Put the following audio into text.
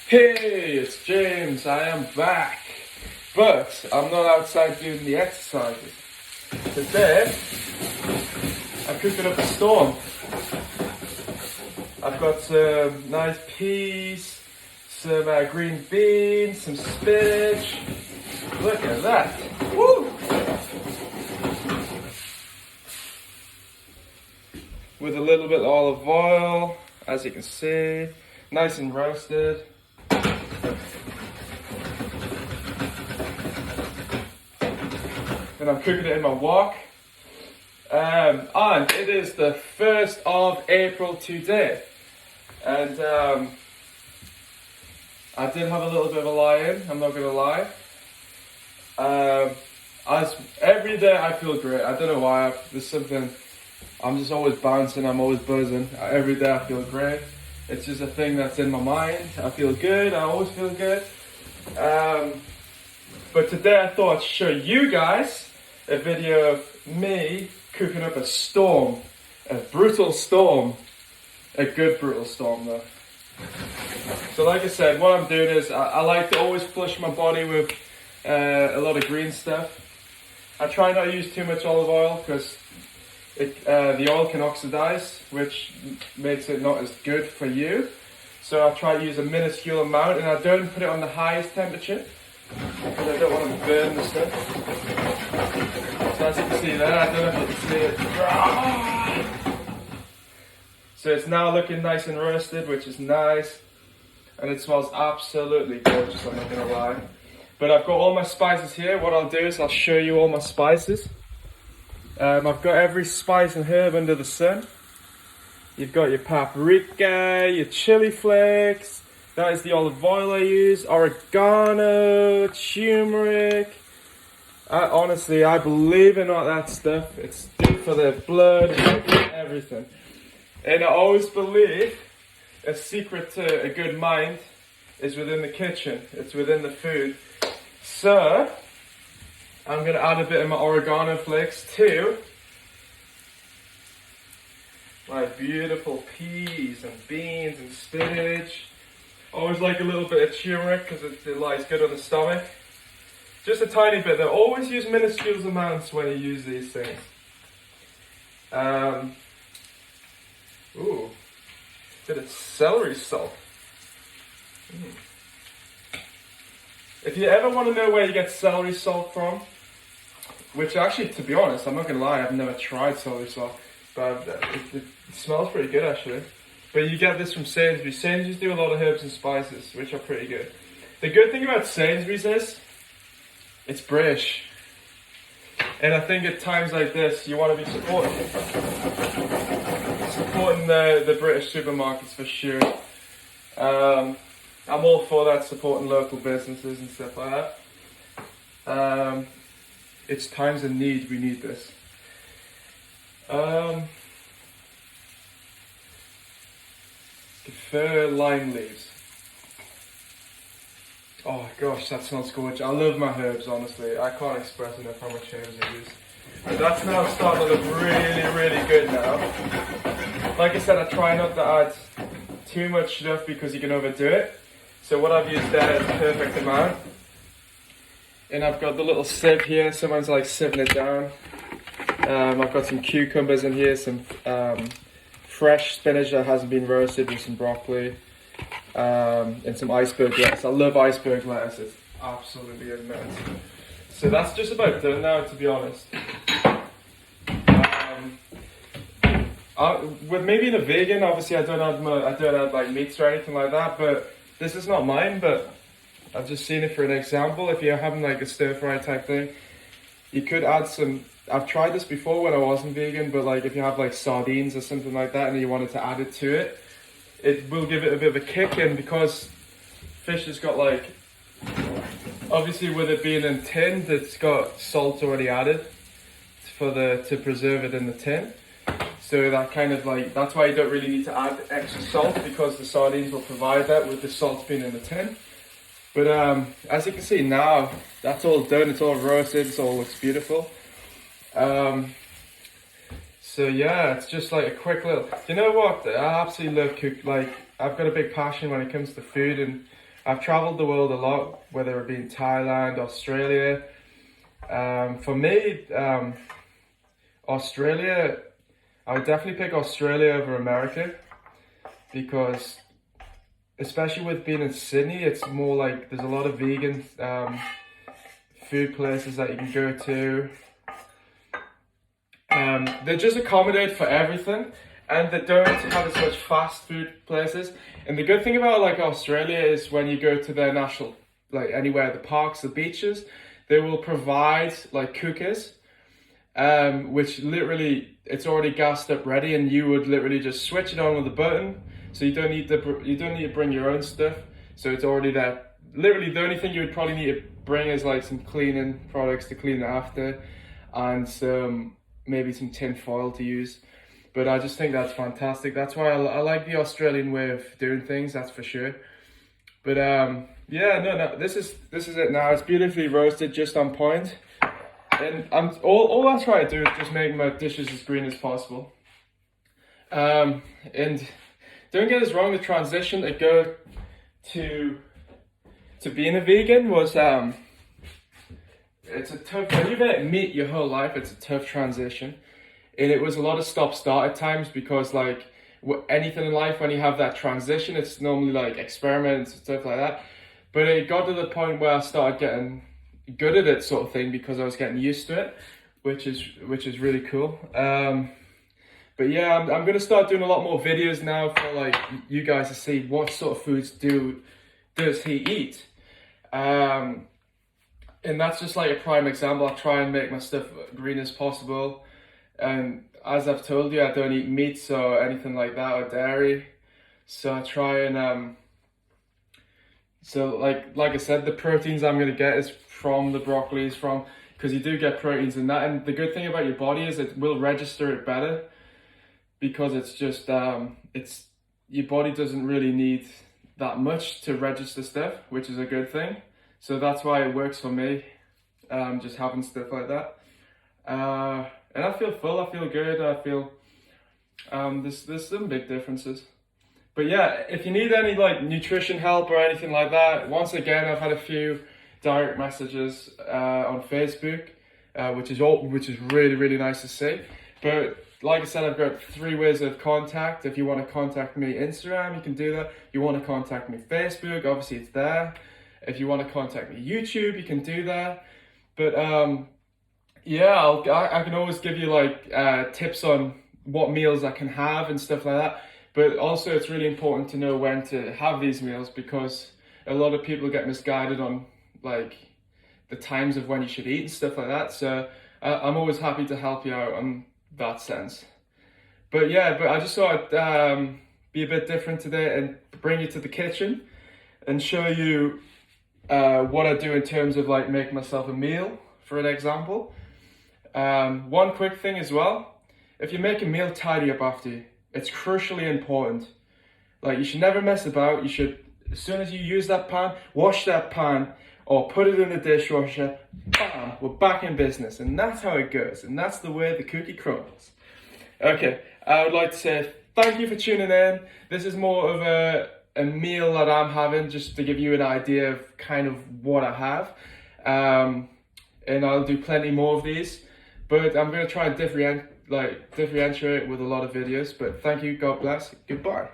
Hey, it's James. I am back, but I'm not outside doing the exercises. Today, I'm cooking up a storm. I've got some nice peas, some green beans, some spinach. Look at that. Woo! With a little bit of olive oil, as you can see, nice and roasted. And I'm cooking it in my wok. And it is the 1st of April today. And I did have a little bit of a lie-in, I'm not gonna lie. As every day I feel great. I don't know why. There's something. I'm just always bouncing. I'm always buzzing. Every day I feel great. It's just a thing that's in my mind. I feel good. I always feel good. But today I thought I'd show you guys a video of me cooking up a storm, a brutal storm, a good brutal storm though. So like I said, what I'm doing is I like to always flush my body with a lot of green stuff. I try not to use too much olive oil because the oil can oxidize, which makes it not as good for you. So I try to use a minuscule amount, and I don't put it on the highest temperature because I don't want to burn the stuff. So as you can see there, I don't know if you can see it. So it's now looking nice and roasted, which is nice. And it smells absolutely gorgeous, I'm not going to lie. But I've got all my spices here. What I'll do is I'll show you all my spices. I've got every spice and herb under the sun. You've got your paprika, your chili flakes. That is the olive oil I use. Oregano, turmeric. Honestly, I believe in all that stuff. It's good for the blood and everything. And I always believe a secret to a good mind is within the kitchen. It's within the food. So, I'm going to add a bit of my oregano flakes to my beautiful peas and beans and spinach. Always like a little bit of turmeric because it lies good on the stomach. Just a tiny bit though. Always use minuscule amounts when you use these things. Ooh, bit of celery salt. If you ever want to know where you get celery salt from, which actually, to be honest, I'm not going to lie, I've never tried celery salt, but it smells pretty good actually. But you get this from Sainsbury's. Sainsbury's do a lot of herbs and spices, which are pretty good. The good thing about Sainsbury's is, it's British. And I think at times like this, you want to be supporting the British supermarkets for sure. I'm all for that, supporting local businesses and stuff like that. It's times of need, we need this. Defer lime leaves. Oh gosh, that smells gorgeous. I love my herbs, honestly. I can't express enough how much herbs I use. But that's now starting to look really, really good now. Like I said, I try not to add too much stuff because you can overdo it. So what I've used there is the perfect amount. And I've got the little sieve here, someone's like sieving it down. I've got some cucumbers in here, some fresh spinach that hasn't been roasted with some broccoli, and some iceberg lettuce. I love iceberg lettuce, it's absolutely immense. So that's just about done now, to be honest. With me being a vegan, obviously I don't add like meats or anything like that, but this is not mine, but I've just seen it for an example. If you're having like a stir fry type thing, you could add some, I've tried this before when I wasn't vegan, but like if you have like sardines or something like that and you wanted to add it to it, it will give it a bit of a kick. And because fish has got like, obviously with it being in tin, it's got salt already added to preserve it in the tin. So that kind of like, that's why you don't really need to add extra salt, because the sardines will provide that with the salt being in the tin. But as you can see now, that's all done, it's all roasted, it all looks beautiful. So yeah, it's just like a quick little, you know what, I absolutely love cook, like I've got a big passion when it comes to food, and I've traveled the world a lot, whether it be in Thailand, Australia. For me, Australia, I would definitely pick Australia over America, because especially with being in Sydney, it's more like there's a lot of vegan food places that you can go to. They just accommodate for everything, and they don't have as much fast food places. And the good thing about like Australia is when you go to their national, like anywhere, the parks, the beaches, they will provide like cookers, which literally it's already gassed up ready, and you would literally just switch it on with a button. So you don't need to bring your own stuff. So it's already there. Literally the only thing you would probably need to bring is like some cleaning products to clean it after, and some maybe some tin foil to use. But I just think that's fantastic. That's why I like the Australian way of doing things, that's for sure. But yeah, no, this is it now. It's beautifully roasted, just on point. And all I try to do is just make my dishes as green as possible. And don't get us wrong, the transition to go to being a vegan was it's a tough, when you've ate meat your whole life, it's a tough transition. And it was a lot of stop-start at times, because like anything in life, when you have that transition, it's normally like experiments and stuff like that. But it got to the point where I started getting good at it, sort of thing, because I was getting used to it, which is really cool. But yeah, I'm gonna start doing a lot more videos now for like you guys to see what sort of foods does he eat. And that's just like a prime example. I try and make my stuff green as possible. And as I've told you, I don't eat meats or anything like that, or dairy. So I try and so like I said, the proteins I'm gonna get is from the broccoli, because you do get proteins in that. And the good thing about your body is it will register it better, because it's just it's your body doesn't really need that much to register stuff, which is a good thing. So that's why it works for me, just having stuff like that. And I feel full, I feel good, I feel there's some big differences. But yeah, if you need any like nutrition help or anything like that, once again, I've had a few direct messages on Facebook, which is really, really nice to see. But like I said, I've got 3 ways of contact. If you want to contact me Instagram, you can do that. You want to contact me Facebook, obviously it's there. If you want to contact me YouTube, you can do that. But yeah, I can always give you like tips on what meals I can have and stuff like that. But also it's really important to know when to have these meals, because a lot of people get misguided on like the times of when you should eat and stuff like that. So I'm always happy to help you out on that sense. But yeah, I just thought I'd be a bit different today and bring you to the kitchen and show you what I do in terms of like making myself a meal, for an example. One quick thing as well, if you make a meal, tidy up after you. It's crucially important. Like, you should never mess about. You should, as soon as you use that pan, wash that pan or put it in the dishwasher, bam, we're back in business. And that's how it goes. And that's the way the cookie crumbles. Okay, I would like to say thank you for tuning in. This is more of a meal that I'm having, just to give you an idea of kind of what I have. And I'll do plenty more of these. But I'm going to try and differentiate with a lot of videos. But thank you, God bless, goodbye.